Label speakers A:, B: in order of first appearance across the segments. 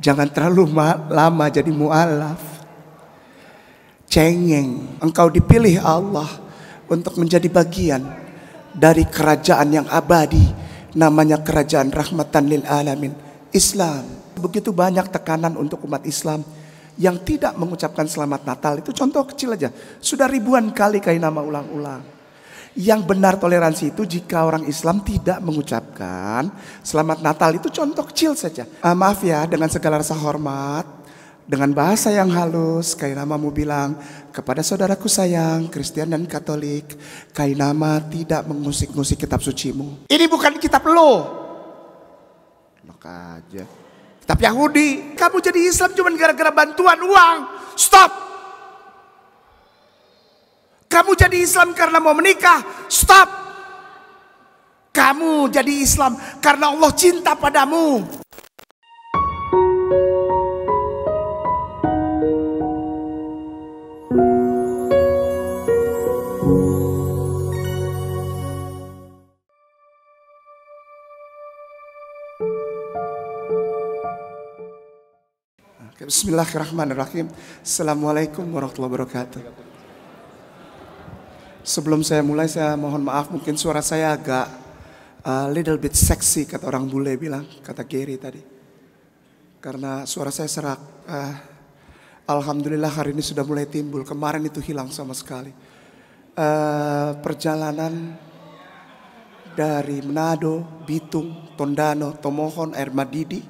A: Jangan terlalu lama jadi mu'alaf. Cengeng, engkau dipilih Allah untuk menjadi bagian dari kerajaan yang abadi, namanya kerajaan rahmatan lil alamin, Islam. Begitu banyak tekanan untuk umat Islam yang tidak mengucapkan selamat Natal. Itu contoh kecil aja, sudah ribuan kali Kainama ulang-ulang. Yang benar toleransi itu jika orang Islam tidak mengucapkan selamat Natal. Itu contoh kecil saja. Maaf ya, dengan segala rasa hormat, dengan bahasa yang halus, Kainama mau bilang kepada saudaraku sayang, Kristen dan Katolik, Kainama tidak mengusik-ngusik kitab sucimu. Ini bukan kitab lo. Enak aja. Kitab Yahudi. Kamu jadi Islam cuma gara-gara bantuan uang. Stop. Kamu jadi Islam karena mau menikah. Stop. Kamu jadi Islam karena Allah cinta padamu. Bismillahirrahmanirrahim. Assalamualaikum warahmatullahi wabarakatuh. Sebelum saya mulai, saya mohon maaf, mungkin suara saya agak little bit sexy, kata orang bule bilang, kata Gary tadi. Karena suara saya serak. Alhamdulillah hari ini sudah mulai timbul. Kemarin itu hilang sama sekali. Perjalanan dari Manado, Bitung, Tondano, Tomohon, Air Madidi,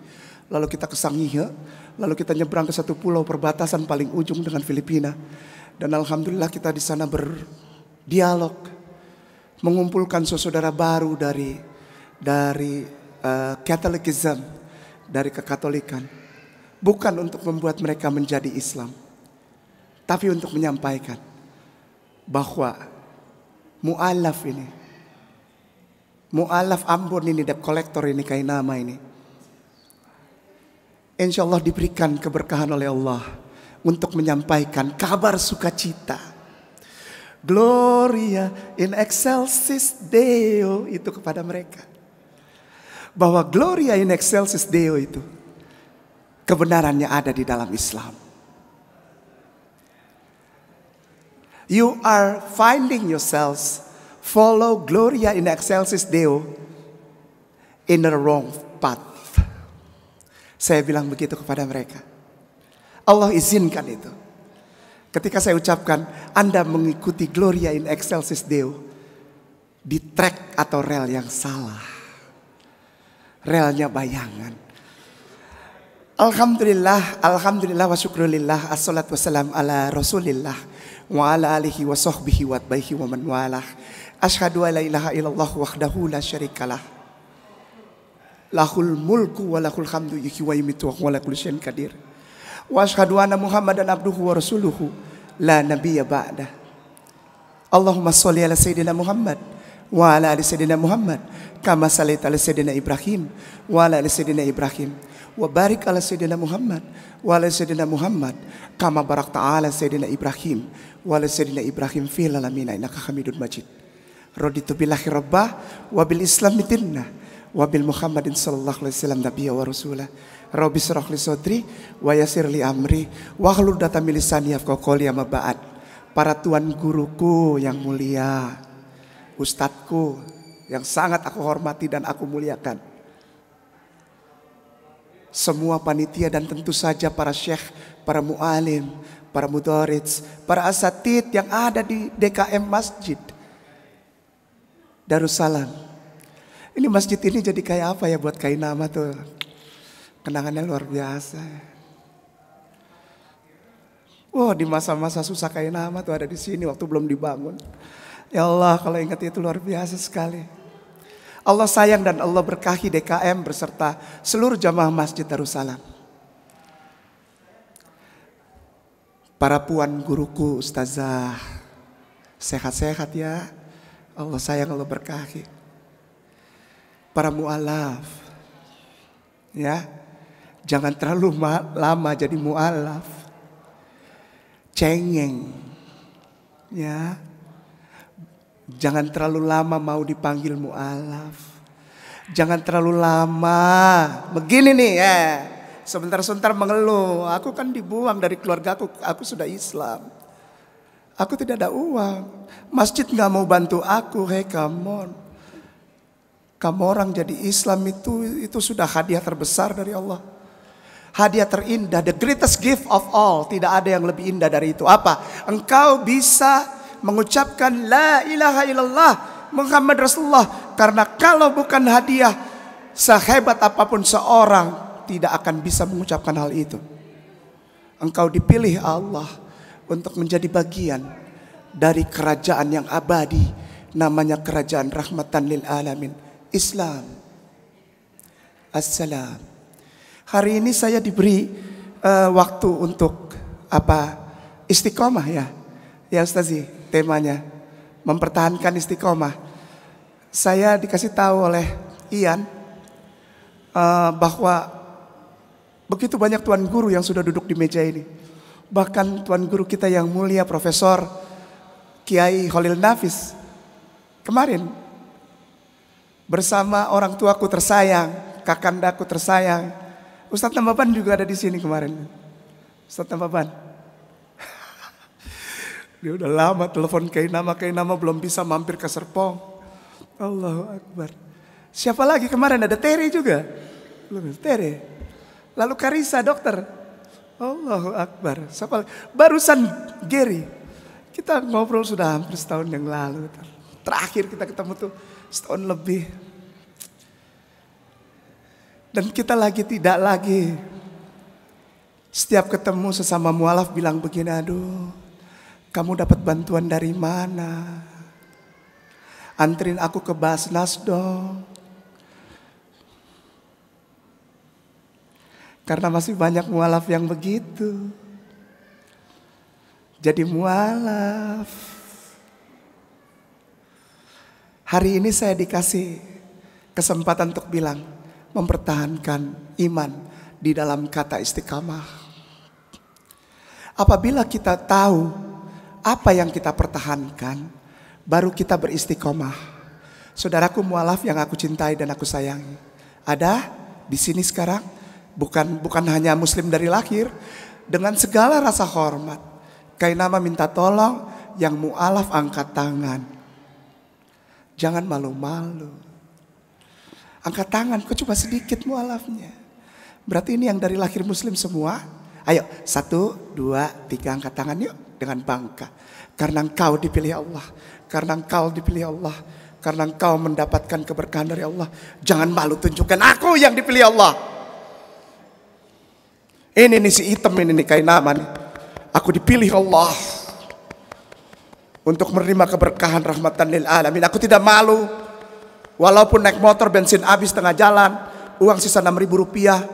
A: lalu kita ke Sangihe, lalu kita nyebrang ke satu pulau perbatasan paling ujung dengan Filipina. Dan alhamdulillah kita di sana berdialog, mengumpulkan saudara baru dari Catholicism, dari kekatolikan. Bukan untuk membuat mereka menjadi Islam, tapi untuk menyampaikan bahwa mu'alaf ini, mu'alaf Ambon ini, debt collector ini, Kainama ini, insya Allah diberikan keberkahan oleh Allah untuk menyampaikan kabar sukacita. Gloria in excelsis Deo itu kepada mereka. Bahwa Gloria in excelsis Deo itu kebenarannya ada di dalam Islam. You are finding yourselves follow Gloria in excelsis Deo in the wrong path. Saya bilang begitu kepada mereka. Allah izinkan itu. Ketika saya ucapkan, Anda mengikuti Gloria in excelsis Deo di track atau rel yang salah. Relnya bayangan. Alhamdulillah wa syukrulillah, assalatu wassalam ala rasulillah wa ala alihi wa sahbihi wa atbaihi wa man walah. Asyhadu an la ilaha illallah wahdahu la syarikalah. Lahul mulku wa lahul hamdu yuhyi wa yumiitu wa huwa ala kulli syai'in qadir. Wa asyhadu anna Muhammadan abduhu wa rasuluhu la nabiyya ba'da. Allahumma sholli ala sayyidina Muhammad wa ala ali sayyidina Muhammad kama shallaita ala sayyidina Ibrahim wa ala ali sayyidina Ibrahim wa barik ala sayyidina Muhammad wa ala sayyidina Muhammad kama barakta ala sayyidina Ibrahim wa ala sayyidina Ibrahim fil alamin innaka Hamidum Majid. Raditu billahi rabbah wa bil islam dinna wa bil Muhammadin sallallahu alaihi wasallam nabiyya wa rasulah. Rabbi shrah li sadri wa yassir li amri wa hlul 'uqdatam min lisani yafqahu qawli amma ba'd. Para tuan guruku yang mulia, ustadku yang sangat aku hormati dan aku muliakan, semua panitia dan tentu saja para syekh, para mu'alim, para mudarris, para asatid yang ada di DKM Masjid Darussalam. Ini masjid ini jadi kayak apa ya buat Kainama tuh? Kenangannya luar biasa. Oh, di masa-masa susah Kainama tuh ada di sini waktu belum dibangun. Ya Allah, kalau ingat itu luar biasa sekali. Allah sayang dan Allah berkahi DKM beserta seluruh jamaah Masjid Darussalam. Para puan guruku, ustazah, sehat-sehat ya. Allah sayang, Allah berkahi. Para mu'alaf, ya, jangan terlalu lama jadi mu'alaf. Cengeng, ya. Jangan terlalu lama mau dipanggil mu'alaf. Jangan terlalu lama. Begini nih ya, sebentar-sebentar mengeluh. Aku kan dibuang dari keluarga aku sudah Islam. Aku tidak ada uang. Masjid nggak mau bantu aku. Hey, come on. Kamu orang jadi Islam itu sudah hadiah terbesar dari Allah. Hadiah terindah, the greatest gift of all. Tidak ada yang lebih indah dari itu. Apa? Engkau bisa mengucapkan la ilaha illallah Muhammad Rasulullah. Karena kalau bukan hadiah, sehebat apapun seorang tidak akan bisa mengucapkan hal itu. Engkau dipilih Allah untuk menjadi bagian dari kerajaan yang abadi, namanya kerajaan rahmatan lil alamin, Islam. Assalam. Hari ini saya diberi waktu untuk istiqomah ya. Ya Ustazi, temanya mempertahankan istiqomah. Saya dikasih tahu oleh Ian bahwa begitu banyak tuan guru yang sudah duduk di meja ini. Bahkan tuan guru kita yang mulia Profesor Kiai Khalil Nafis kemarin bersama orang tuaku tersayang, kakandaku tersayang, Ustadz Nababan juga ada di sini kemarin. Ustadz Nababan. Dia udah lama telepon Kiai nama belum bisa mampir ke Serpong. Allahu Akbar. Siapa lagi kemarin? Ada Tere juga. Tere. Lalu Karisa dokter. Allahu Akbar. Siapa? Barusan Gary. Kita ngobrol sudah hampir setahun yang lalu. Terakhir kita ketemu tuh setahun lebih. Dan kita tidak lagi setiap ketemu sesama mualaf bilang begini, aduh kamu dapat bantuan dari mana? Anterin aku ke Basnas dong. Karena masih banyak mualaf yang begitu. Jadi mualaf. Hari ini saya dikasih kesempatan untuk bilang, mempertahankan iman di dalam kata istiqamah. Apabila kita tahu apa yang kita pertahankan, baru kita beristiqomah. Saudaraku mualaf yang aku cintai dan aku sayangi, ada di sini sekarang, bukan hanya muslim dari lahir, dengan segala rasa hormat. Kainama minta tolong, yang mualaf angkat tangan. Jangan malu-malu. Angkat tangan, kok cuma sedikit mualafnya. Berarti ini yang dari lahir muslim semua. Ayo, 1, 2, 3 angkat tangan yuk dengan bangga. Karena engkau dipilih Allah. Karena engkau dipilih Allah. Karena engkau mendapatkan keberkahan dari Allah. Jangan malu, tunjukkan aku yang dipilih Allah. Ini nih si hitam ini nih Kainama nih. Aku dipilih Allah untuk menerima keberkahan rahmatan lil alamin. Aku tidak malu. Walaupun naik motor bensin habis tengah jalan, uang sisa 6.000 rupiah.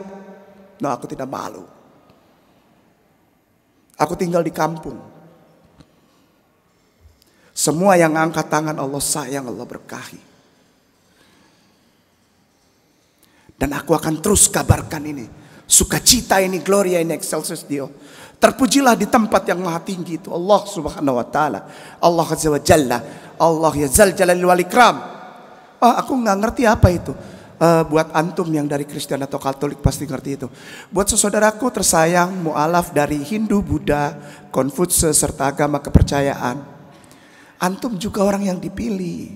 A: Nah, aku tidak malu. Aku tinggal di kampung. Semua yang angkat tangan Allah sayang, Allah berkahi. Dan aku akan terus kabarkan ini. Sukacita ini, gloria ini, excelsis Dio. Terpujilah di tempat yang maha tinggi itu Allah subhanahu wa ta'ala. Allah azza wa jalla. Allah ya zal jalali wal ikram. Oh, aku nggak ngerti apa itu. Buat antum yang dari Kristen atau Katolik pasti ngerti itu. Buat saudaraku tersayang mualaf dari Hindu, Buddha, Konfutse serta agama kepercayaan, antum juga orang yang dipilih.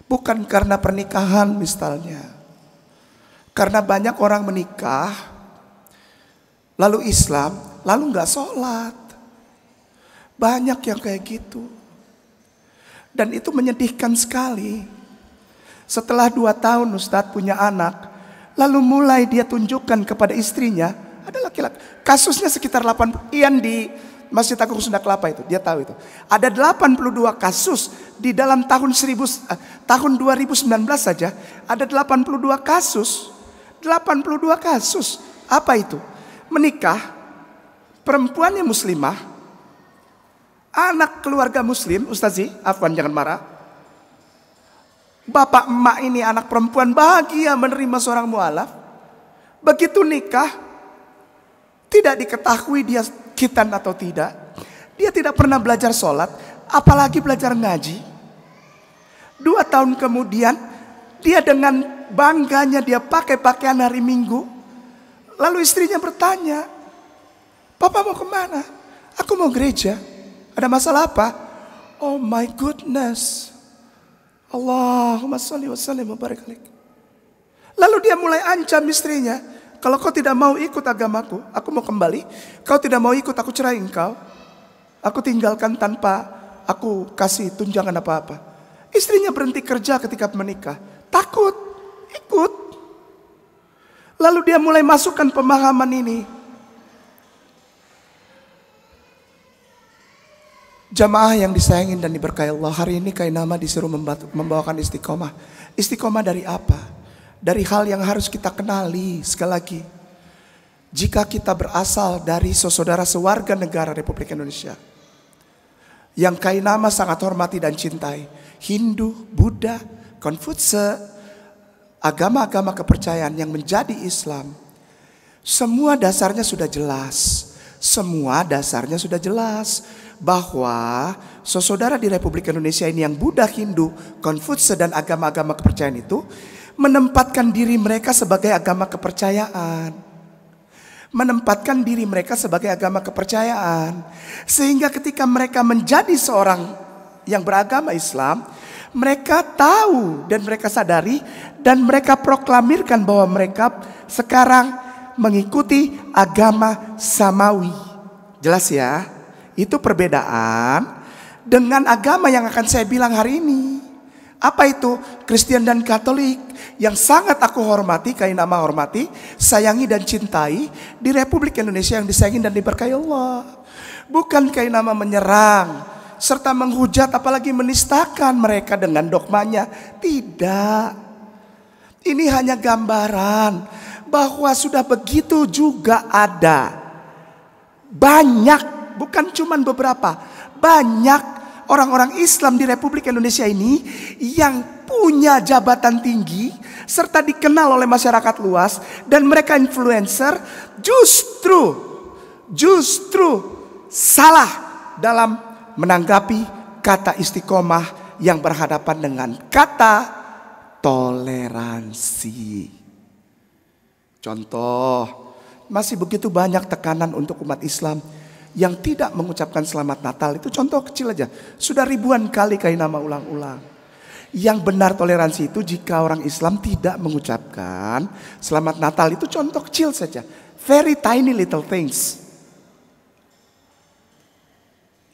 A: Bukan karena pernikahan misalnya. Karena banyak orang menikah, lalu Islam, lalu nggak sholat. Banyak yang kayak gitu. Dan itu menyedihkan sekali. Setelah 2 tahun Ustadz punya anak, lalu mulai dia tunjukkan kepada istrinya, ada laki-laki. Kasusnya sekitar 80, Ian di Masjid Agung Sunda Kelapa itu, dia tahu itu. Ada 82 kasus di dalam tahun 2019 saja, ada 82 kasus. 82 kasus. Apa itu? Menikah, perempuannya muslimah, anak keluarga muslim, Ustazi, afwan jangan marah. Bapak emak ini anak perempuan bahagia menerima seorang mualaf. Begitu nikah, tidak diketahui dia khitan atau tidak. Dia tidak pernah belajar sholat, apalagi belajar ngaji. 2 tahun kemudian, dia dengan bangganya dia pakai pakaian hari Minggu. Lalu istrinya bertanya, "Papa mau kemana?" "Aku mau gereja." "Ada masalah apa?" "Oh my goodness. Allahumma sholli wa sallim wa barik alaik." Lalu dia mulai ancam istrinya, "Kalau kau tidak mau ikut agamaku, aku mau kembali. Kau tidak mau ikut, aku cerai engkau. Aku tinggalkan tanpa aku kasih tunjangan apa-apa." Istrinya berhenti kerja ketika menikah. Takut ikut. Lalu dia mulai masukkan pemahaman ini. Jamaah yang disayangin dan diberkahi Allah, hari ini Kainama disuruh membawakan istiqomah. Istiqomah dari apa? Dari hal yang harus kita kenali. Sekali lagi, jika kita berasal dari saudara sewarga negara Republik Indonesia yang Kainama sangat hormati dan cintai, Hindu, Buddha, Konfutse, agama-agama kepercayaan yang menjadi Islam, semua dasarnya sudah jelas. Semua dasarnya sudah jelas bahwa saudara di Republik Indonesia ini yang Buddha, Hindu, Konfutse dan agama-agama kepercayaan itu menempatkan diri mereka sebagai agama kepercayaan. Menempatkan diri mereka sebagai agama kepercayaan. Sehingga ketika mereka menjadi seorang yang beragama Islam, mereka tahu dan mereka sadari dan mereka proklamirkan bahwa mereka sekarang mengikuti agama samawi. Jelas ya? Itu perbedaan dengan agama yang akan saya bilang hari ini. Apa itu? Kristen dan Katolik yang sangat aku hormati, Kainama hormati, sayangi dan cintai di Republik Indonesia yang disayangi dan diberkahi Allah. Bukan Kainama menyerang serta menghujat apalagi menistakan mereka dengan dogmanya. Tidak. Ini hanya gambaran bahwa sudah begitu juga ada banyak, bukan cuma beberapa, banyak orang-orang Islam di Republik Indonesia ini yang punya jabatan tinggi serta dikenal oleh masyarakat luas dan mereka influencer, justru salah dalam menanggapi kata istiqomah yang berhadapan dengan kata toleransi. Contoh, masih begitu banyak tekanan untuk umat Islam yang tidak mengucapkan selamat Natal. Itu contoh kecil aja. Sudah ribuan kali Kainama ulang-ulang. Yang benar toleransi itu jika orang Islam tidak mengucapkan selamat Natal. Itu contoh kecil saja. Very tiny little things.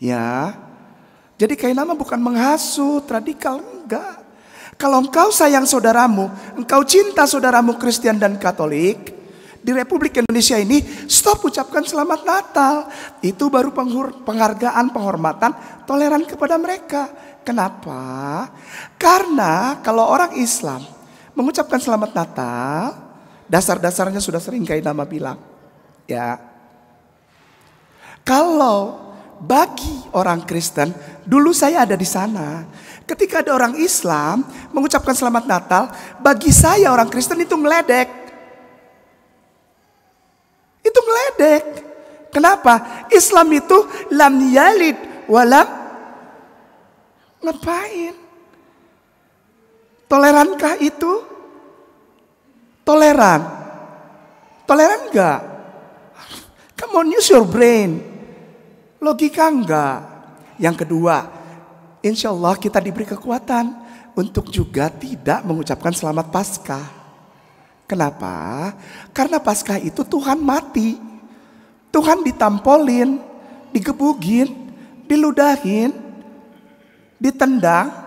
A: Ya. Jadi Kainama bukan menghasut, radikal, enggak. Kalau engkau sayang saudaramu, engkau cinta saudaramu Kristen dan Katolik di Republik Indonesia ini, stop ucapkan selamat Natal. Itu baru penghargaan, penghormatan, toleran kepada mereka. Kenapa? Karena kalau orang Islam mengucapkan selamat Natal, dasar-dasarnya sudah sering Kainama bilang. Ya. Kalau bagi orang Kristen, dulu saya ada di sana. Ketika ada orang Islam mengucapkan selamat Natal, bagi saya orang Kristen itu meledek. Itu meledek. Kenapa? Islam itu lam yalid walam. Ngapain? Tolerankah itu? Toleran? Toleran enggak? Come on, use your brain. Logika enggak? Yang kedua, insya Allah kita diberi kekuatan untuk juga tidak mengucapkan selamat Paskah. Kenapa? Karena Paskah itu Tuhan mati. Tuhan ditampolin, digebugin, diludahin, ditendang.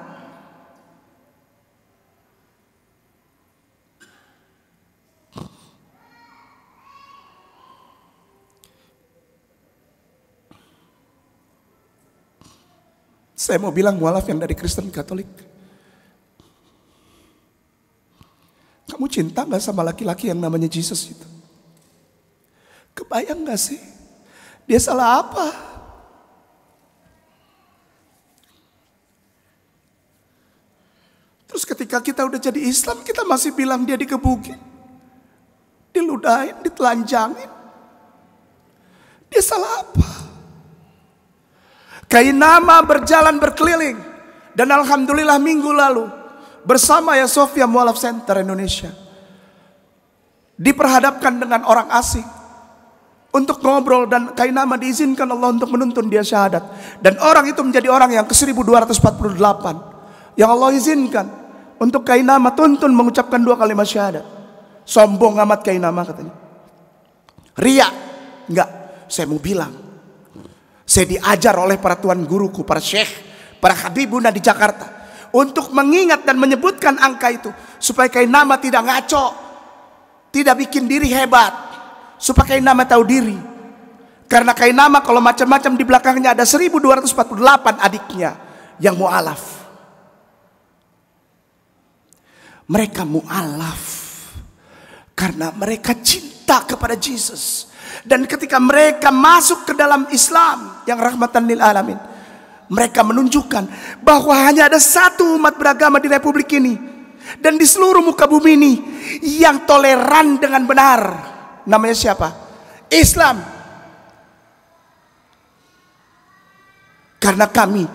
A: Saya mau bilang mualaf yang dari Kristen Katolik. Kamu cinta gak sama laki-laki yang namanya Jesus itu? Kebayang gak sih? Dia salah apa? Terus ketika kita udah jadi Islam, kita masih bilang dia digebugin, diludahin, ditelanjangin. Dia salah apa? Kainama berjalan berkeliling. Dan alhamdulillah minggu lalu bersama ya Sofia Mualaf Center Indonesia, diperhadapkan dengan orang asing untuk ngobrol, dan Kainama diizinkan Allah untuk menuntun dia syahadat. Dan orang itu menjadi orang yang ke-1248 yang Allah izinkan untuk Kainama tuntun mengucapkan 2 kalimat syahadat. Sombong amat Kainama katanya. Ria. Enggak, saya mau bilang, saya diajar oleh para tuan guruku, para syekh, para habibuna di Jakarta untuk mengingat dan menyebutkan angka itu supaya Kainama tidak ngaco, tidak bikin diri hebat, supaya Kainama tahu diri. Karena Kainama kalau macam-macam di belakangnya ada 1248 adiknya yang mu'alaf. Mereka mu'alaf karena mereka cinta kepada Yesus. Dan ketika mereka masuk ke dalam Islam yang rahmatan lil alamin, mereka menunjukkan bahwa hanya ada satu umat beragama di Republik ini dan di seluruh muka bumi ini yang toleran dengan benar. Namanya siapa? Islam. Karena kami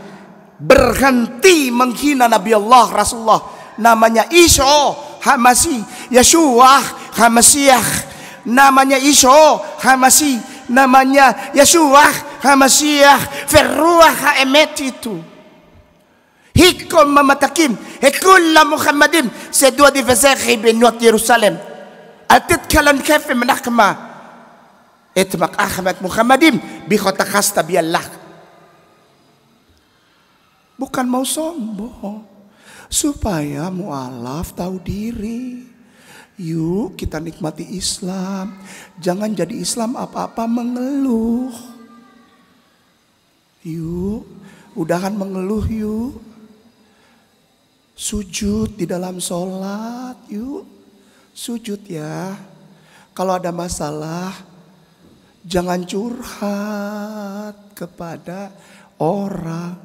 A: berhenti menghina Nabi Allah, Rasulullah. Namanya Isa, Hamasi, Yeshua, Hamasiah. Namanya Isa, Hamasi. Namanya Yeshua, Hamasiah, Ferruah, Haemet itu. Hikum mamatakim, hikulla Muhammadin, sedua di Fasakhi bin Nuat Yerusalem. Atitkalan kefe menakma. Itmak Ahmad Muhammadin, bikhota khasta biallah. Bukan mau sombong, supaya mu'alaf tahu diri. Yuk kita nikmati Islam. Jangan jadi Islam apa-apa mengeluh. Yuk, udahan mengeluh yuk. Sujud di dalam sholat yuk. Sujud ya. Kalau ada masalah, jangan curhat kepada orang,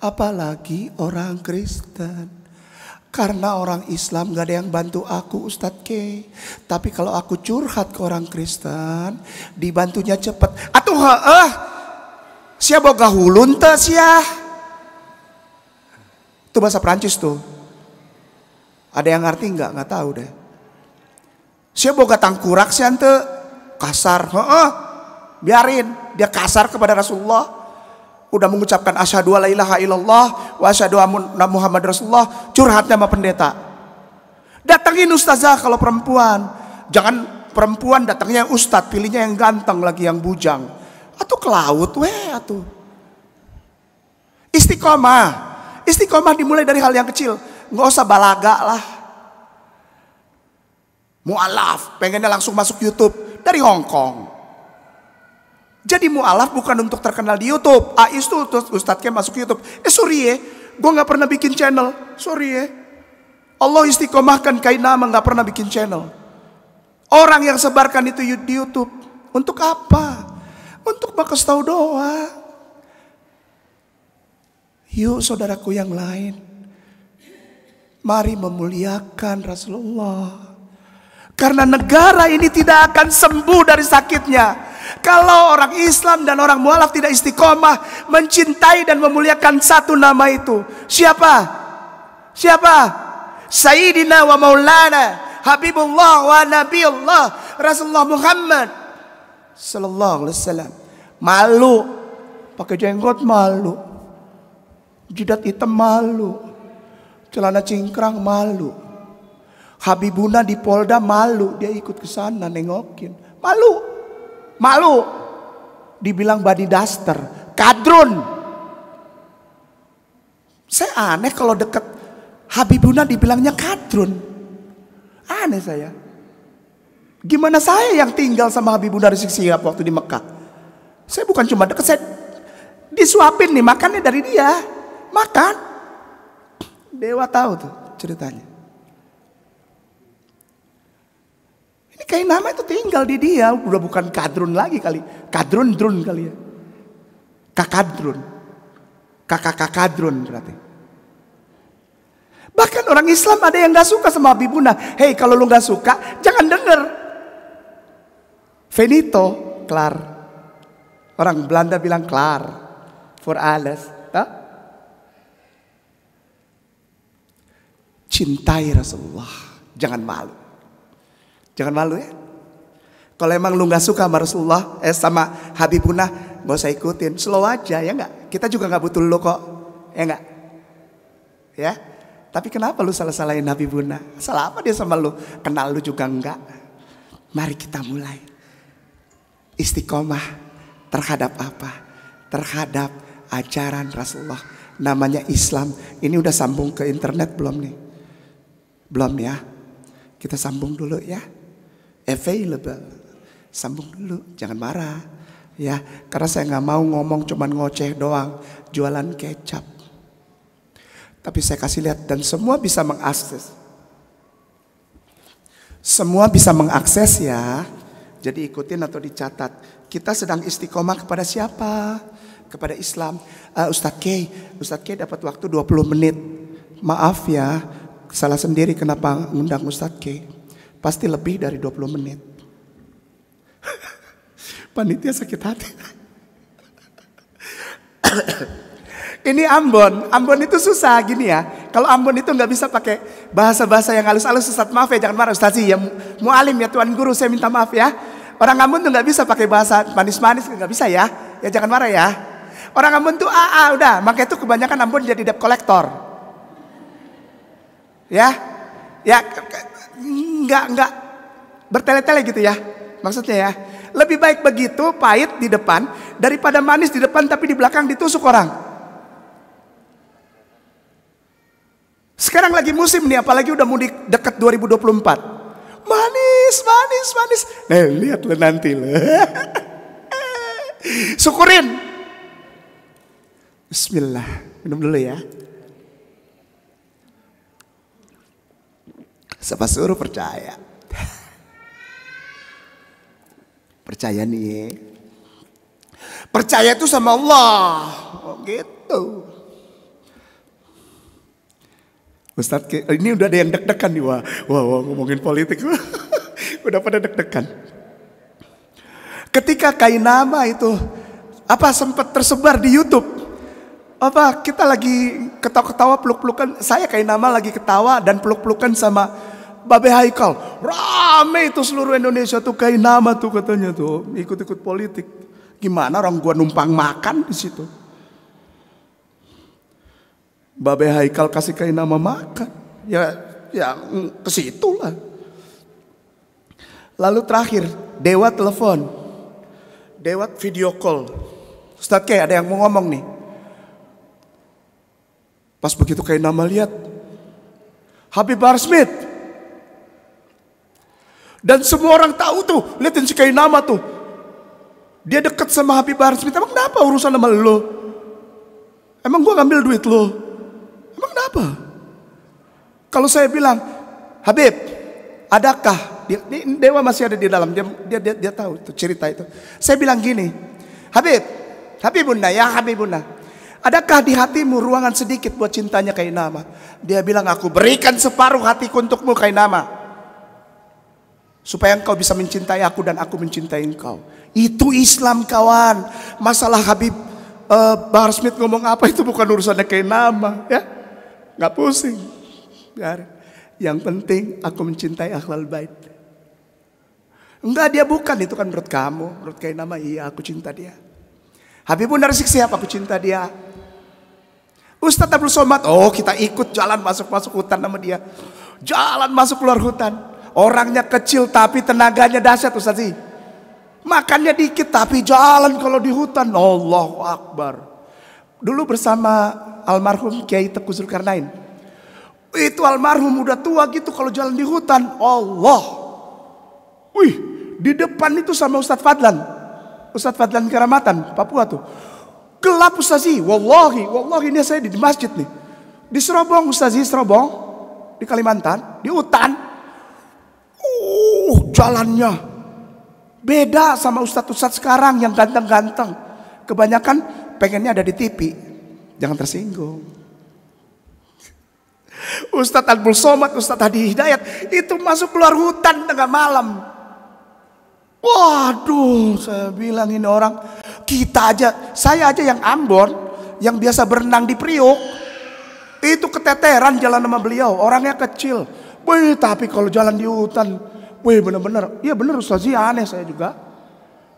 A: apalagi orang Kristen. Karena orang Islam gak ada yang bantu aku Ustadz K. Tapi kalau aku curhat ke orang Kristen, dibantunya cepet. Atuh sia boga hulun teh sia. Itu bahasa Prancis tuh. Ada yang ngerti nggak? Nggak tahu deh. Sia boga tangkurak sia teu kasar. Biarin dia kasar kepada Rasulullah. Udah mengucapkan asyhadu alla ilaha illallah wa asyhadu anna Muhammad Rasulullah, curhatnya sama pendeta. Datangin ustazah kalau perempuan. Jangan perempuan datangnya yang ustadz, pilihnya yang ganteng lagi, yang bujang. Atau ke laut atuh. Istiqomah. Istiqomah dimulai dari hal yang kecil. Nggak usah balaga lah. Mu'alaf, pengennya langsung masuk YouTube dari Hong Kong. Jadi mu'alaf bukan untuk terkenal di YouTube. Itu Ustadz Kem masuk YouTube. Sorry ya, gue gak pernah bikin channel. Sorry ya. Allah istiqomahkan Kainama gak pernah bikin channel. Orang yang sebarkan itu di YouTube. Untuk apa? Untuk bakas tahu doa. Yuk saudaraku yang lain, mari memuliakan Rasulullah. Karena negara ini tidak akan sembuh dari sakitnya kalau orang Islam dan orang mu'alaf tidak istiqomah mencintai dan memuliakan satu nama itu. Siapa? Siapa? Sayyidina wa maulana Habibullah wa Nabiullah Rasulullah Muhammad sallallahu alaihi wasallam. Malu pakai jenggot, malu jidat hitam, malu celana cingkrang, malu. Habibuna di Polda, malu dia ikut ke sana nengokin, malu dibilang body duster, kadrun. Saya aneh kalau deket Habibuna dibilangnya kadrun, aneh saya. Gimana saya yang tinggal sama Habibuna Rizik Sihab waktu di Mekah? Saya bukan cuma deket, saya disuapin nih, makannya dari dia, makan. Dewa tahu tuh ceritanya. Kainama itu tinggal di dia, udah bukan kadrun lagi kali, kadrun kali ya, kakadrun, kakadrun berarti. Bahkan orang Islam ada yang nggak suka sama Habibuna. Hei, kalau lu nggak suka, jangan denger. Finito, klar. Orang Belanda bilang klar, for alles. Cintai Rasulullah, jangan malu. Jangan malu ya. Kalau emang lu gak suka sama Rasulullah, sama Habibuna, gak usah ikutin. Slow aja ya gak? Kita juga gak butuh lu kok. Ya gak? Ya. Tapi kenapa lu salah-salahin Habibuna? Salah apa dia sama lu? Kenal lu juga enggak. Mari kita mulai. Istiqomah terhadap apa? Terhadap ajaran Rasulullah. Namanya Islam. Ini udah sambung ke internet belum nih? Belum ya? Kita sambung dulu ya. Available. Sambung dulu, jangan marah. Ya, karena saya nggak mau ngomong cuman ngoceh doang, jualan kecap. Tapi saya kasih lihat dan semua bisa mengakses. Semua bisa mengakses ya. Jadi ikutin atau dicatat. Kita sedang istiqomah kepada siapa? Kepada Islam. Ustadz K dapat waktu 20 menit. Maaf ya, salah sendiri kenapa ngundang Ustadz K. Pasti lebih dari 20 menit. Panitia sakit hati. Ini Ambon itu susah gini ya. Kalau Ambon itu nggak bisa pakai bahasa-bahasa yang halus-halus. Ustadz maaf ya, jangan marah Ustadz ya. Mualim ya, Tuan Guru, saya minta maaf ya. Orang Ambon tuh nggak bisa pakai bahasa manis-manis, nggak bisa ya. Ya jangan marah ya. Orang Ambon tuh udah, makanya itu kebanyakan Ambon jadi debt collector. Ya, nggak bertele-tele gitu ya. Maksudnya ya, lebih baik begitu pahit di depan daripada manis di depan tapi di belakang ditusuk orang. Sekarang lagi musim nih, apalagi udah mudik dekat 2024. Manis. Nah, lihat lo nanti lo. Syukurin. Bismillah, minum dulu ya. Siapa suruh percaya? Percaya nih. Percaya itu sama Allah. Oh gitu. Ustadz, ini udah ada yang deg-degan nih. Wah, ngomongin politik. Udah pada deg-degan. Ketika Kainama itu sempat tersebar di YouTube. Kita lagi ketawa-ketawa peluk-pelukan. Saya Kainama lagi ketawa dan peluk-pelukan sama Babe Haikal. Rame itu seluruh Indonesia tuh Kainama tuh katanya tuh ikut-ikut politik. Gimana orang gua numpang makan di situ. Babe Haikal kasih Kainama makan. Ya ke situ lah. Lalu terakhir Dewa telepon. Dewa video call. Ustadz K, ada yang mau ngomong nih. Pas begitu Kainama lihat Habib Bahar Smith. Dan semua orang tahu tuh, liatin si Kainama tuh. Dia deket sama Habib Bahar Smith. Emang kenapa urusan sama lo? Emang gua ngambil duit lo? Emang kenapa? Kalau saya bilang, Habib, adakah Dewa masih ada di dalam, dia tahu itu cerita itu. Saya bilang gini, Habibuna ya Habibuna, adakah di hatimu ruangan sedikit buat cintanya Kainama? Dia bilang, aku berikan separuh hatiku untukmu Kainama, supaya engkau bisa mencintai aku dan aku mencintai engkau. Itu Islam kawan. Masalah Habib Bahar Smith ngomong apa itu bukan urusannya Kainama ya. Gak pusing. Biar. Yang penting aku mencintai Ahlul Bait. Enggak, dia bukan, itu kan menurut kamu. Menurut Kainama, iya aku cinta dia. Habibun Rizik siapa? Aku cinta dia. Ustadz Abdul Somad, kita ikut jalan masuk hutan sama dia. Jalan masuk keluar hutan. Orangnya kecil tapi tenaganya dahsyat Ustadz. Makannya dikit tapi jalan kalau di hutan. Allahu Akbar. Dulu bersama almarhum Kiai Teuku Zulkarnain. Itu almarhum udah tua gitu kalau jalan di hutan. Allah. Wih, di depan itu sama Ustadz Fadlan. Ustadz Fadlan Karamatan, Papua tuh. Gelap Ustadz. Wallahi ini saya di masjid nih. Di Serobong Ustadz, Serobong. Di Kalimantan, di hutan. Jalannya beda sama ustadz-ustadz sekarang yang ganteng-ganteng. Kebanyakan pengennya ada di TV. Jangan tersinggung. Ustadz Abdul Somad, Ustadz Hadi Hidayat itu masuk keluar hutan tengah malam. Waduh, saya bilang ini orang, saya aja yang Ambon, yang biasa berenang di Priok, itu keteteran jalan sama beliau. Orangnya kecil. Tapi kalau jalan di hutan, Wih bener-bener, iya bener Ustaz, iya aneh saya juga.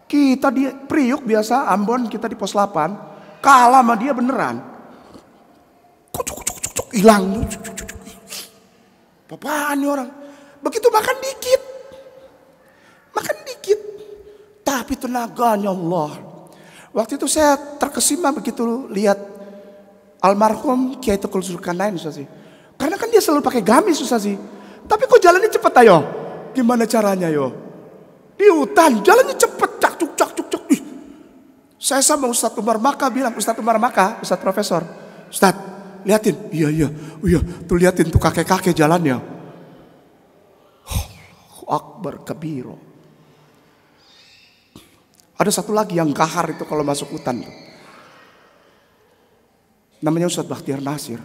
A: Kita di Priuk biasa, Ambon kita di pos 8, kalah sama dia beneran. Kucuk, hilang. Apaan nih orang? Begitu makan dikit. Tapi tenaganya Allah. Waktu itu saya terkesima begitu lihat almarhum Kiai Tukul Zulkarnain Ustaz. Karena kan dia selalu pakai gamis Ustaz. Tapi kok jalannya cepet ayo? Gimana caranya yo? Di hutan jalannya cepet, cak cuk. Ih. Saya sama Ustadz Umar Maka bilang, Ustadz Umar Maka, Ustadz Profesor, Ustadz liatin, iya, tuh liatin tuh kakek-kakek jalannya. Allahu Akbar kabiro. Ada satu lagi yang kahar itu kalau masuk hutan tuh. Namanya Ustadz Bakhtiar Nasir.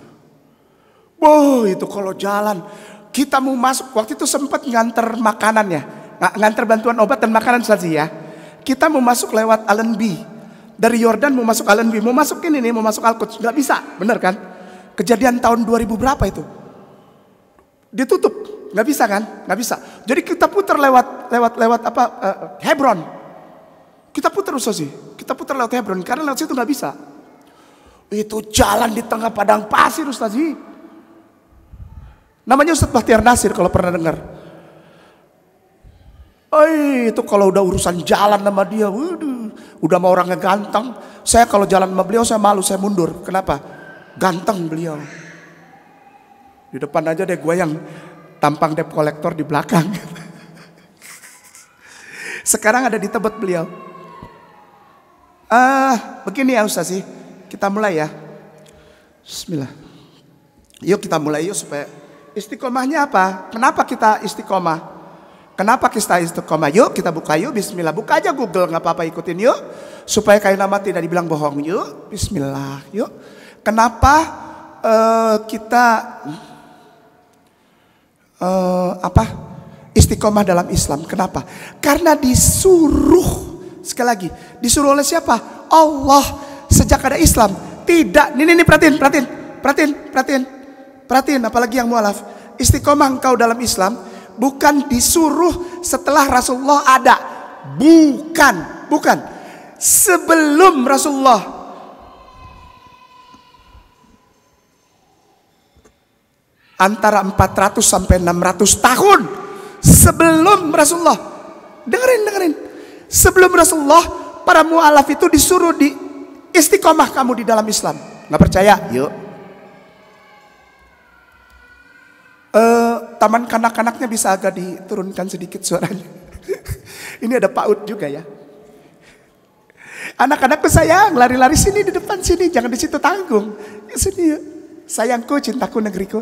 A: Wah itu kalau jalan, kita mau masuk, waktu itu sempat nganter makanan ya. Nganter bantuan obat dan makanan saja ya. Kita mau masuk lewat Allenby. Dari Yordan mau masuk Allenby. Mau masuk ini nih, mau masuk Al-Quds. Gak bisa, bener kan? Kejadian tahun 2000 berapa itu? Ditutup, gak bisa kan? Gak bisa. Jadi kita putar lewat apa? Hebron. Kita putar Ustaz. Kita putar lewat Hebron. Karena lewat situ gak bisa. Itu jalan di tengah padang pasir Ustaz. Namanya Ustadz Bakhtiar Nasir kalau pernah dengar. Itu kalau udah urusan jalan sama dia, udah mau orangnya ganteng. Saya kalau jalan sama beliau saya malu, saya mundur. Kenapa? Ganteng beliau. Di depan aja deh gue yang tampang debt collector di belakang. Sekarang ada di Tebet beliau. Begini ya Ustaz sih, kita mulai ya. Bismillah. Yuk kita mulai yuk supaya istiqomahnya apa? Kenapa kita istiqomah? Kenapa kita istiqomah? Yuk kita buka yuk, bismillah. Buka aja Google, gak apa-apa, ikutin yuk. Supaya kain nama tidak dibilang bohong. Yuk, bismillah. Yuk. Kenapa kita istiqomah dalam Islam? Kenapa? Karena disuruh, sekali lagi, disuruh oleh siapa? Allah. Sejak ada Islam. Tidak, ini perhatiin, apalagi yang mualaf. Istiqomah engkau dalam Islam bukan disuruh setelah Rasulullah ada. Bukan. Sebelum Rasulullah. Antara 400 sampai 600 tahun sebelum Rasulullah. Dengerin. Sebelum Rasulullah, para mualaf itu disuruh di istiqomah kamu di dalam Islam. Nggak percaya? Yuk. Taman kanak-kanaknya bisa agak diturunkan sedikit suaranya. Ini ada PAUD juga ya. Anak-anakku sayang, lari-lari sini di depan sini, jangan di situ tanggung. Sini yuk. Sayangku, cintaku, negeriku.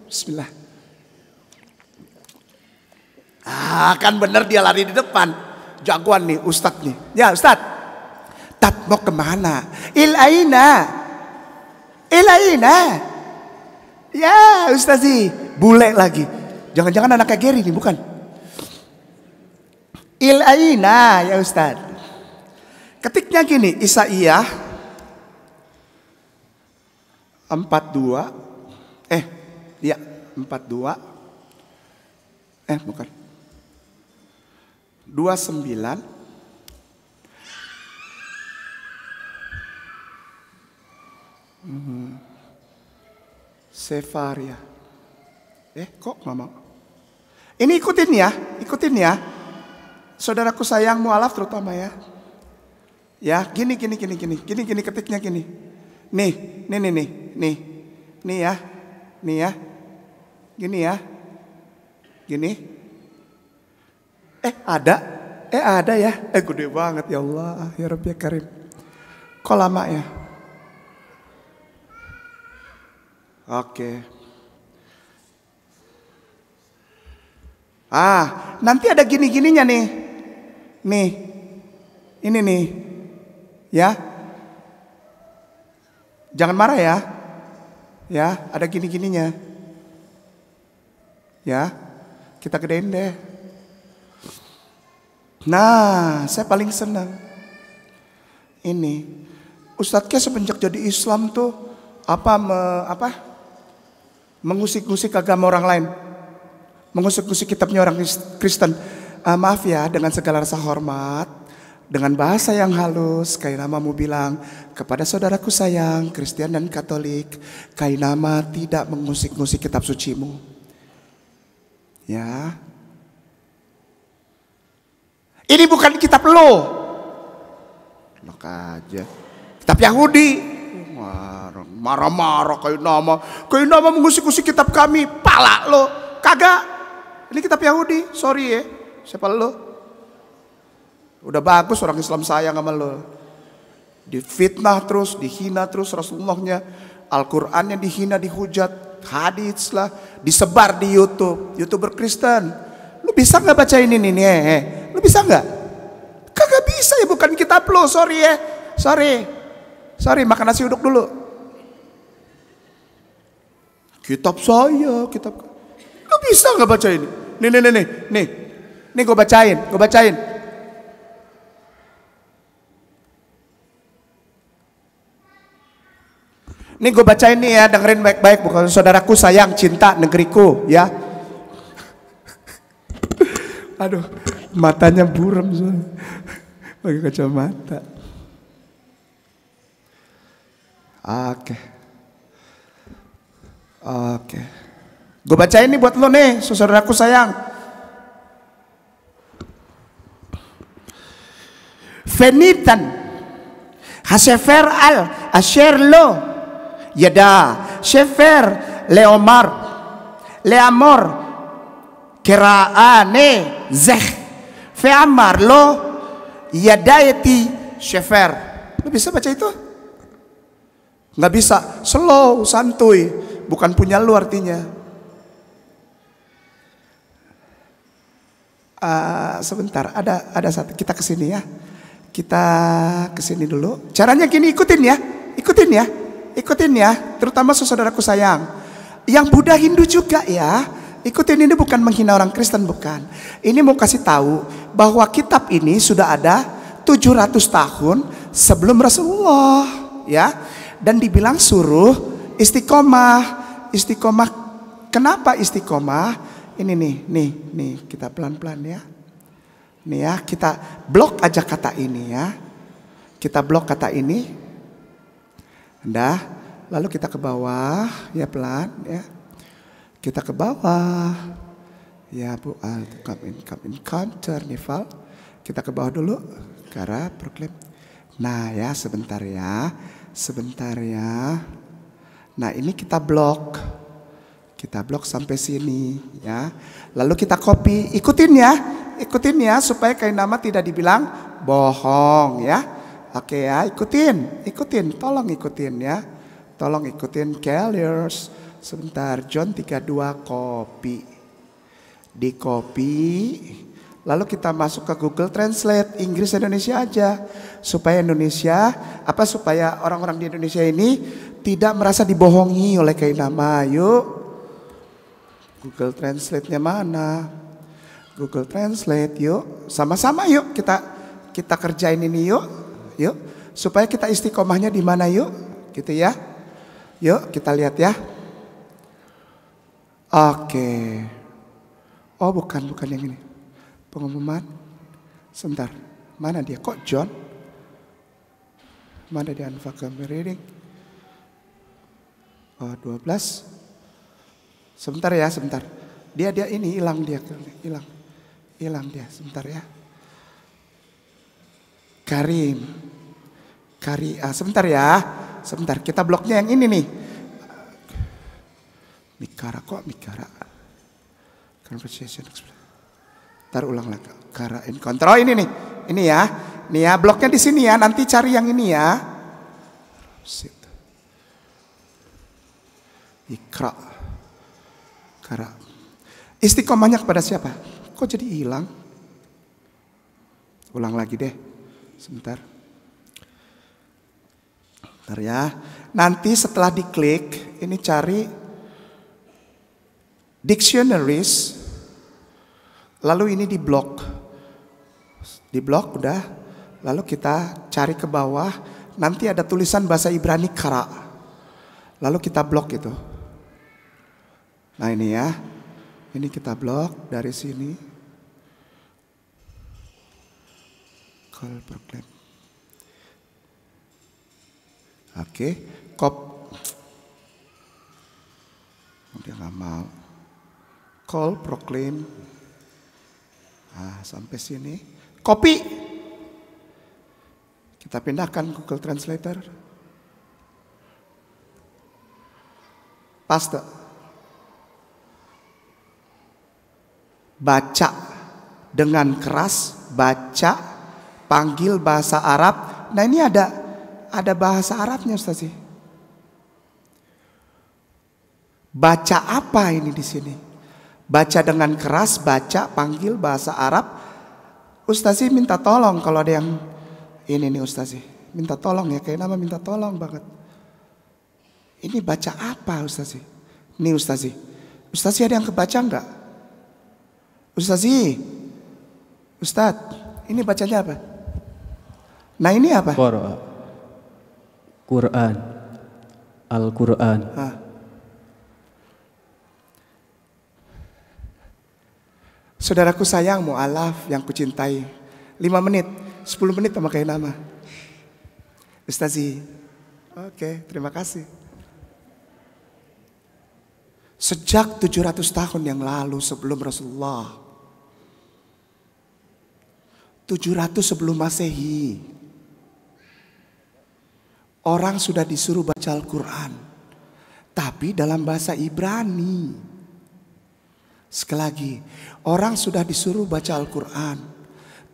A: Bismillah. Kan bener dia lari di depan. Jagoan nih Ustadz nih. Ya Ustadz. Tat mau kemana? Ilaina. Ya Ustazi, bule lagi. Jangan-jangan anaknya Geri nih, bukan? Ilaina ya Ustaz. Ketiknya gini, Isaiyah 42. 42. Bukan. 29. Sefaria. Kok nggak mau? Ini ikutin ya. Saudaraku sayang mualaf terutama ya. Ya, gini ketiknya gini. Nih ya. Gini ya. Gini. Ada ya. Gede banget ya Allah, ya Rabbi ya Karim. Kok lama ya? Oke. Nanti ada gini-gininya nih. Ini nih. Ya. Jangan marah ya. Ya, ada gini-gininya. Ya. Kita gedein deh. Nah, saya paling senang. Ini. Ustadznya semenjak jadi Islam tuh mengusik-ngusik agama orang lain. mengusik-usik kitabnya orang Kristen. Maaf ya, dengan segala rasa hormat, dengan bahasa yang halus, Kainama mau bilang kepada saudaraku sayang, Kristen dan Katolik, Kainama tidak mengusik-ngusik kitab sucimu. Ya. Ini bukan kitab lo. Enak aja. Kitab Yahudi. Marah-marah Kainama mengusik-usik kitab kami. Pala lo. Kagak. Ini kitab Yahudi. Sorry ya. Siapa lo? Udah bagus orang Islam sayang sama lo. Difitnah terus, dihina terus Rasulullahnya. Al-Qur'annya dihina, dihujat. Hadits lah. Disebar di YouTube. YouTuber Kristen. Lu bisa gak baca ini nih? Lu bisa gak? Kagak bisa ya, bukan kitab lo. Sorry ya. Sorry, makan nasi uduk dulu. Kitab saya, kitab. Lu bisa gak baca ini? Nih gue bacain. Nih gue bacain nih ya, dengerin baik-baik. Bukan saudaraku sayang, cinta negeriku ya. Aduh, matanya buram soalnya. Pakai kacamata. Oke. Gue bacain nih buat lo nih, saudaraku sayang. Fenitan Hasefer al Asher lo Yada Shefer Leamor Keraane Zeh Feamar lo Yadayeti Shefer. Lo bisa baca itu? Nggak bisa, slow, santuy. Bukan punya lu artinya. Sebentar, ada satu. Kita kesini ya. Kita kesini dulu. Caranya gini, ikutin ya. Terutama saudaraku sayang. Yang Buddha Hindu juga ya. Ikutin, ini bukan menghina orang Kristen, bukan. Ini mau kasih tahu bahwa kitab ini sudah ada 700 tahun sebelum Rasulullah ya. Dan dibilang suruh istiqomah. Kenapa istiqomah? Ini nih kita pelan-pelan ya. Nih ya, kita blok aja kata ini ya. Kita blok kata ini. Udah, lalu kita ke bawah ya, pelan ya. Kita ke bawah. Ya Bu, come in counter nih Val. Kita ke bawah dulu. Kara proklaim. Nah ya, sebentar ya. Nah ini kita blok sampai sini ya. Lalu kita copy, ikutin ya supaya Kainama tidak dibilang bohong ya. Oke ya, ikutin, tolong ikutin Carriers. Sebentar, John 32 di copy. Lalu kita masuk ke Google Translate Inggris Indonesia aja supaya orang-orang di Indonesia ini tidak merasa dibohongi oleh Kainama. Yuk, Google Translate-nya mana? Google Translate, yuk, sama-sama yuk kita kerjain ini yuk supaya kita istiqomahnya di mana yuk, gitu ya. Yuk kita lihat ya. Oke. Oh bukan yang ini. Pengumuman. Sebentar. Mana dia? Kok John? Mana dia unvaccinated reading? Oh 12. Sebentar. Dia ini hilang dia. Sebentar ya. Karim. Sebentar ya. Kita bloknya yang ini nih. Mikara. Conversation. Ntar ulang lagi. Kara encounter. Oh ini nih. Ini ya. Bloknya di sini ya. Nanti cari yang ini ya. Ikra. Kara. Istiqomahnya kepada siapa? Kok jadi hilang? Ulang lagi deh. Sebentar ya. Nanti setelah diklik, ini cari dictionaries. Lalu ini di blok udah. Lalu kita cari ke bawah. Nanti ada tulisan bahasa Ibrani kara. Lalu kita blok itu. Nah ini ya. Ini kita blok dari sini. Call proclaim. Oke, dia nggak mau. Call proclaim. Sampai sini. Copy. Kita pindahkan Google Translator. Paste. Baca dengan keras, baca, panggil bahasa Arab. Nah ini ada bahasa Arabnya Ustaz. Baca apa ini di sini? Baca dengan keras, baca, panggil bahasa Arab. Ustaz minta tolong kalau ada yang ini nih Ustaz. Minta tolong ya, kayak nama minta tolong banget. Ini baca apa Ustaz? Nih Ustaz. Ustaz ada yang kebaca enggak? Ustaz, ini bacanya apa? Nah ini apa?
B: Quran. Al-Quran.
A: Saudaraku sayang, mu'alaf yang kucintai. 5 menit, 10 menit memakai nama. Ustazi. Oke, terima kasih. Sejak 700 tahun yang lalu sebelum Rasulullah, 700 sebelum Masehi, orang sudah disuruh baca Al-Quran, tapi dalam bahasa Ibrani. Sekali lagi, orang sudah disuruh baca Al-Quran,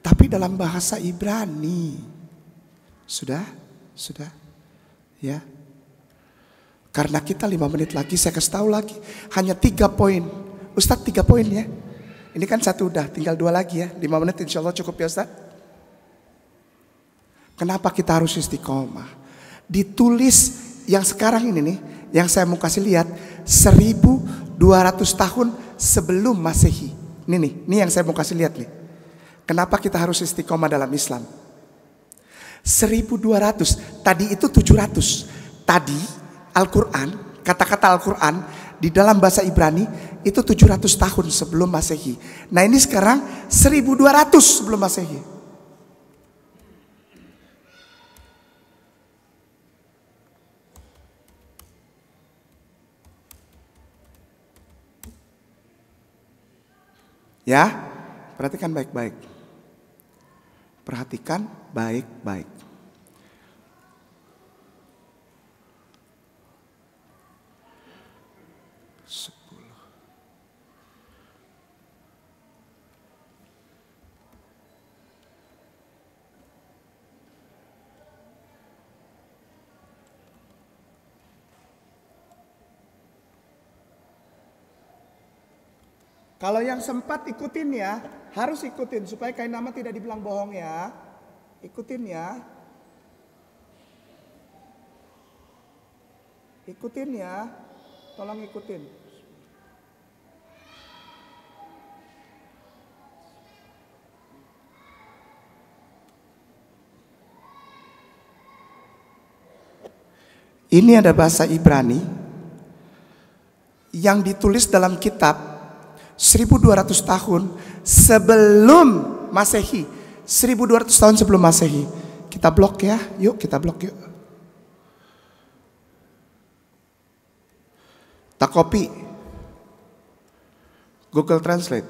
A: tapi dalam bahasa Ibrani. Sudah? Ya. Karena kita 5 menit lagi, saya kasih tahu lagi. Hanya 3 poin. Ustadz 3 poin ya. Ini kan 1 udah, tinggal 2 lagi ya. 5 menit insya Allah cukup ya Ustadz. Kenapa kita harus istiqomah? Ditulis yang sekarang ini nih, yang saya mau kasih lihat, 1200 tahun sebelum Masehi. Ini yang saya mau kasih lihat nih. Kenapa kita harus istiqomah dalam Islam? 1200, tadi itu 700. Tadi Al-Quran, kata-kata Al-Quran di dalam bahasa Ibrani itu 700 tahun sebelum Masehi. Nah ini sekarang 1200 sebelum Masehi. Ya, perhatikan baik-baik. Perhatikan baik-baik. Kalau yang sempat ikutin ya, harus ikutin supaya kain nama tidak dibilang bohong ya. Ikutin ya. Ikutin ya. Tolong ikutin. Ini ada bahasa Ibrani yang ditulis dalam kitab 1200 tahun sebelum Masehi. 1200 tahun sebelum Masehi. Kita blok ya, yuk kita blok yuk. Tak copy. Google Translate.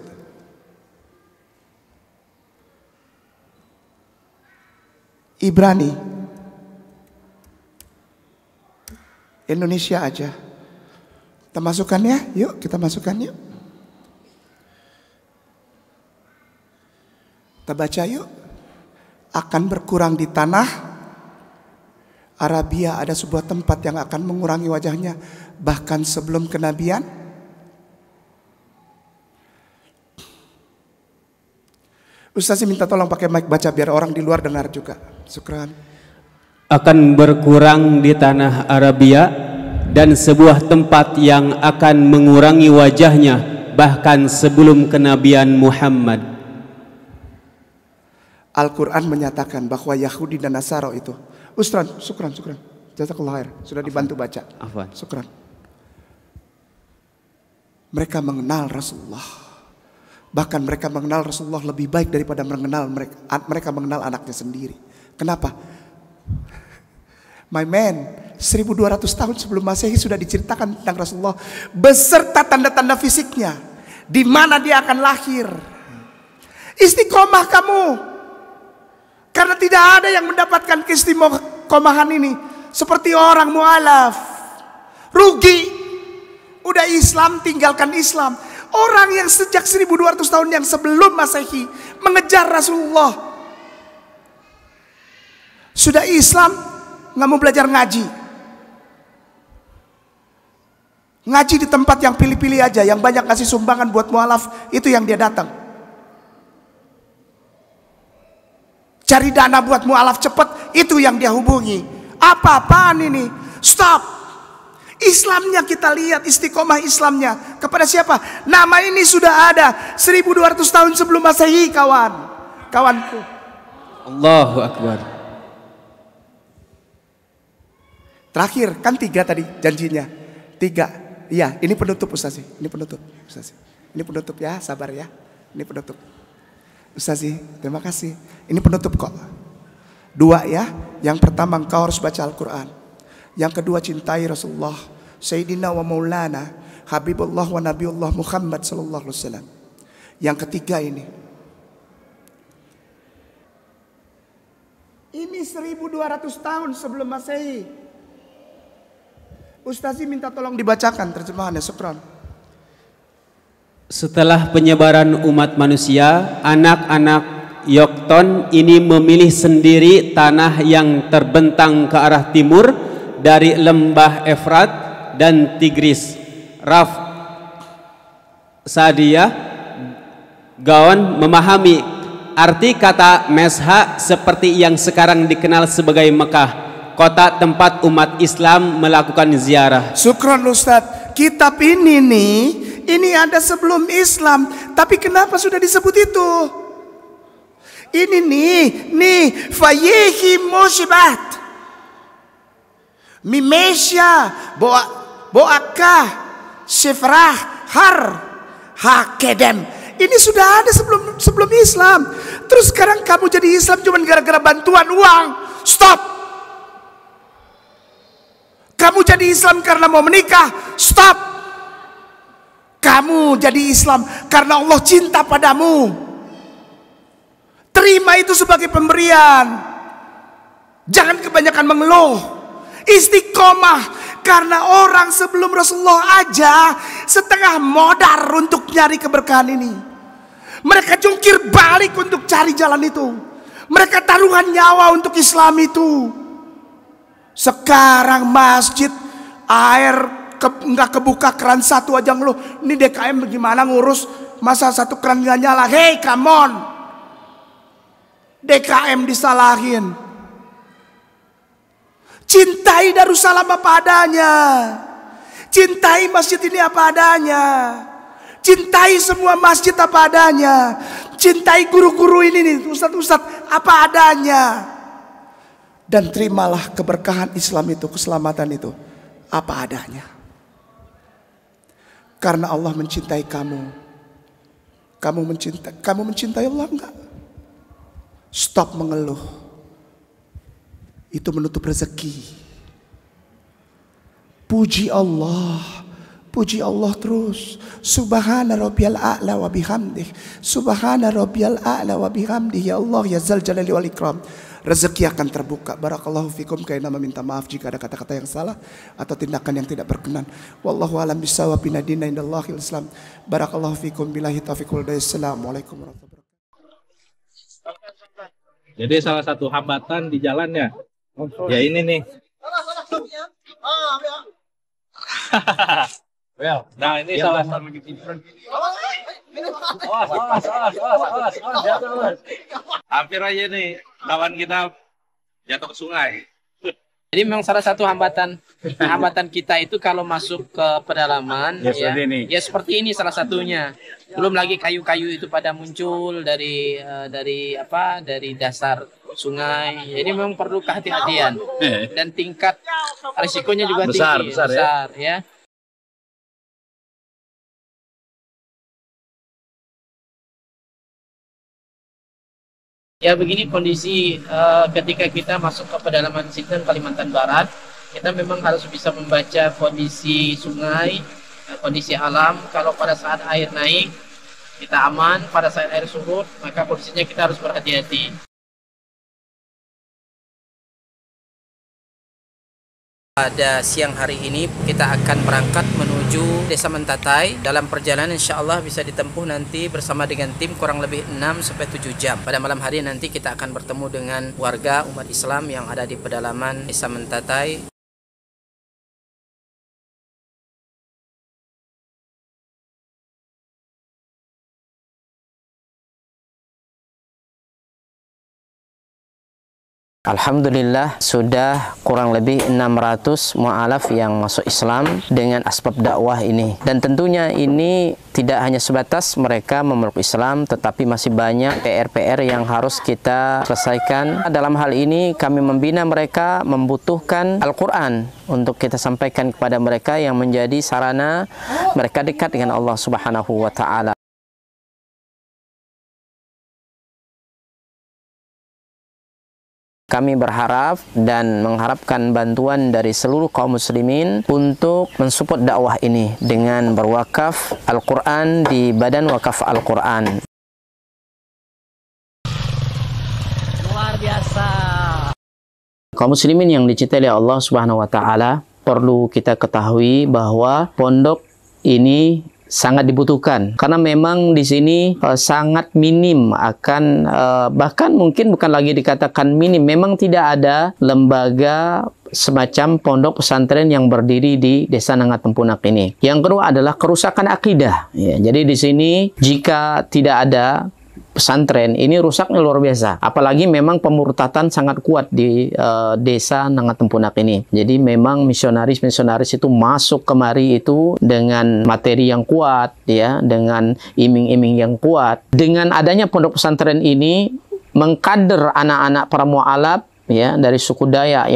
A: Ibrani. Indonesia aja. Kita masukkan ya, yuk kita masukkan yuk. Kita baca yuk. Akan berkurang di tanah Arabia ada sebuah tempat yang akan mengurangi wajahnya bahkan sebelum kenabian. Ustaz minta tolong pakai mic baca biar orang di luar dengar juga. Syukran.
B: Akan berkurang di tanah Arabia dan sebuah tempat yang akan mengurangi wajahnya bahkan sebelum kenabian Muhammad.
A: Al-Quran menyatakan bahwa Yahudi dan Nasara itu. Syukran. Jazakallah khair. Sudah dibantu baca.
B: Afwan.
A: Syukran. Mereka mengenal Rasulullah. Bahkan mereka mengenal Rasulullah lebih baik daripada mereka mengenal anaknya sendiri. Kenapa? My man, 1200 tahun sebelum Masehi sudah diceritakan tentang Rasulullah beserta tanda-tanda fisiknya, di mana dia akan lahir. Istiqomah kamu, karena tidak ada yang mendapatkan keistiqomahan ini seperti orang mualaf. Rugi, udah Islam tinggalkan Islam. Orang yang sejak 1200 tahun yang sebelum Masehi mengejar Rasulullah, sudah Islam, nggak mau belajar ngaji. Ngaji di tempat yang pilih-pilih aja, yang banyak kasih sumbangan buat mualaf, itu yang dia datang. Cari dana buat mualaf cepat, itu yang dia hubungi. Apa-apaan ini? Stop. Islamnya kita lihat, istiqomah Islamnya kepada siapa? Nama ini sudah ada 1200 tahun sebelum Masehi, kawanku.
B: Allahu Akbar.
A: Terakhir, kan 3 tadi janjinya. 3. Iya, ini penutup Ustaz. Ini penutup Ustaz. Ini penutup ya, sabar ya. Ini penutup. Ustaz, terima kasih. Ini penutup kok. 2 ya. Yang pertama, engkau harus baca Al-Quran. Yang kedua, cintai Rasulullah Sayyidina wa Maulana Habibullah wa Nabiullah Muhammad sallallahu alaihi wasallam. Yang ketiga ini 1200 tahun sebelum Masehi. Ustazi minta tolong dibacakan terjemahannya, syukran.
B: Setelah penyebaran umat manusia, anak-anak Yokton ini memilih sendiri tanah yang terbentang ke arah timur dari lembah Efrat dan Tigris. Raf Sadiyah Gaon memahami arti kata Mesha seperti yang sekarang dikenal sebagai Mekah, kota tempat umat Islam melakukan ziarah.
A: Syukron Ustadz. Kitab ini nih, ini ada sebelum Islam, tapi kenapa sudah disebut itu? Ini nih Fayehi Moshibat Mimesha Boaka Syifrah Har Hakedem. Ini sudah ada sebelum Islam. Terus sekarang kamu jadi Islam cuma gara-gara bantuan uang. Stop. Kamu jadi Islam karena mau menikah. Stop. Kamu jadi Islam karena Allah cinta padamu. Terima itu sebagai pemberian. Jangan kebanyakan mengeluh. Istiqomah. Karena orang sebelum Rasulullah aja setengah modar untuk nyari keberkahan ini. Mereka jungkir balik untuk cari jalan itu. Mereka taruhan nyawa untuk Islam itu. Sekarang masjid air nggak kebuka, keran satu aja ngeluh. Ini DKM bagaimana ngurus, masa satu keran nggak nyala? Hey, come on. DKM disalahin. Cintai Darussalam apa adanya. Cintai masjid ini apa adanya. Cintai semua masjid apa adanya. Cintai guru-guru ini nih, ustadz-ustadz apa adanya. Dan terimalah keberkahan Islam itu, keselamatan itu apa adanya. Karena Allah mencintai kamu. Kamu mencintai Allah enggak? Stop mengeluh. Itu menutup rezeki. Puji Allah terus. Subhana rabbiyal a'la wa bihamdih. Subhana rabbiyal a'la wa bihamdih. Ya Allah ya Zal Jalali wal Ikram. Rezeki akan terbuka. Barakallahu fikum. Kaina meminta maaf jika ada kata-kata yang salah atau tindakan yang tidak berkenan. Wallahu a'lam bissawab. Binadina indallahil Islam. Barakallahu fikum. Billahi taufiq wal hidayah. Assalamualaikum warahmatullahi wabarakatuh.
C: Jadi salah satu hambatan di jalannya, ya ini nih. Nah ini salah satu. Hampir aja nih kawan kita jatuh ke sungai.
D: Jadi memang salah satu hambatan kita itu kalau masuk ke pedalaman ya seperti ini salah satunya. Belum lagi kayu-kayu itu pada muncul dari dasar sungai. Jadi memang perlu kehati-hatian dan tingkat risikonya juga tinggi, besar ya. Ya begini kondisi ketika kita masuk ke pedalaman Sintang, Kalimantan Barat, kita memang harus bisa membaca kondisi sungai, kondisi alam. Kalau pada saat air naik, kita aman. Pada saat air surut, maka kondisinya kita harus berhati-hati. Pada siang hari ini kita akan berangkat menuju Desa Mentatai. Dalam perjalanan insya Allah bisa ditempuh nanti bersama dengan tim kurang lebih 6-7 jam. Pada malam hari nanti kita akan bertemu dengan warga umat Islam yang ada di pedalaman Desa Mentatai. Alhamdulillah sudah kurang lebih 600 mu'alaf yang masuk Islam dengan asbab dakwah ini. Dan tentunya ini tidak hanya sebatas mereka memeluk Islam, tetapi masih banyak PR-PR yang harus kita selesaikan. Dalam hal ini kami membina mereka membutuhkan Al-Quran untuk kita sampaikan kepada mereka yang menjadi sarana mereka dekat dengan Allah Subhanahu wa Ta'ala. Kami berharap dan mengharapkan bantuan dari seluruh kaum muslimin untuk mensupport dakwah ini dengan berwakaf Al-Quran di Badan Wakaf Al-Quran. Luar biasa. Kaum muslimin yang dicintai oleh Allah Subhanahu wa Ta'ala, perlu kita ketahui bahwa pondok ini sangat dibutuhkan karena memang di sini sangat minim akan bahkan mungkin bukan lagi dikatakan minim, memang tidak ada lembaga semacam pondok pesantren yang berdiri di Desa Nangatempunak ini. Yang kedua adalah kerusakan akidah. Ya, jadi di sini jika tidak ada pesantren ini rusaknya luar biasa. Apalagi memang pemurtatan sangat kuat di Desa Nangatempunak ini. Jadi memang misionaris-misionaris itu masuk kemari itu dengan materi yang kuat, ya, dengan iming-iming yang kuat. Dengan adanya pondok pesantren ini mengkader anak-anak para mu'alaf, ya, dari suku Dayak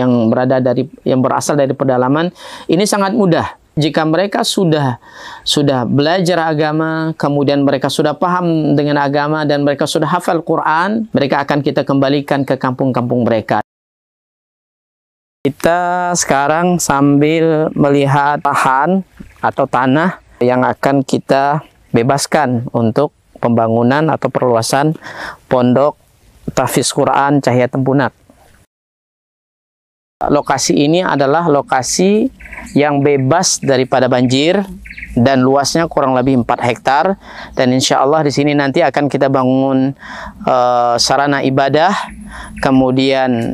D: yang berasal dari pedalaman ini sangat mudah. Jika mereka sudah belajar agama, kemudian mereka sudah paham dengan agama dan mereka sudah hafal Quran, mereka akan kita kembalikan ke kampung-kampung mereka. Kita sekarang sambil melihat lahan atau tanah yang akan kita bebaskan untuk pembangunan atau perluasan pondok tahfiz Quran Cahaya Tempunak. Lokasi ini adalah lokasi yang bebas daripada banjir dan luasnya kurang lebih 4 hektar, dan insya Allah di sini nanti akan kita bangun sarana ibadah, kemudian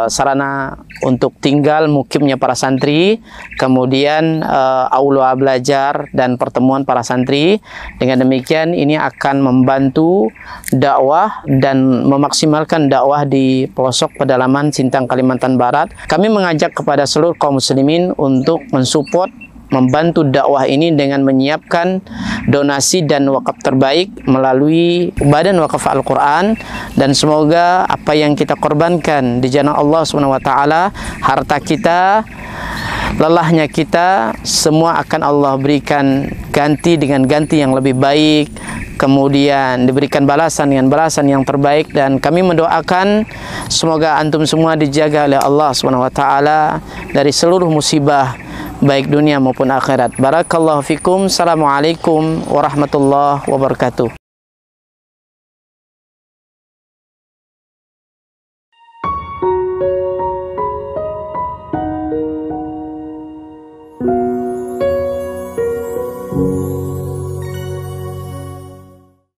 D: sarana untuk tinggal mukimnya para santri, kemudian aula belajar dan pertemuan para santri. Dengan demikian ini akan membantu dakwah dan memaksimalkan dakwah di pelosok pedalaman Sintang, Kalimantan Barat. Kami mengajak kepada seluruh kaum muslimin untuk mensupport, membantu dakwah ini dengan menyiapkan donasi dan wakaf terbaik melalui Badan Wakaf Al-Quran, dan semoga apa yang kita korbankan di jalan Allah SWT, harta kita, lelahnya kita, semua akan Allah berikan ganti dengan ganti yang lebih baik, kemudian diberikan balasan dengan balasan yang terbaik. Dan kami mendoakan semoga antum semua dijaga oleh Allah SWT dari seluruh musibah baik dunia maupun akhirat. Barakallahu fikum. Assalamualaikum warahmatullahi wabarakatuh.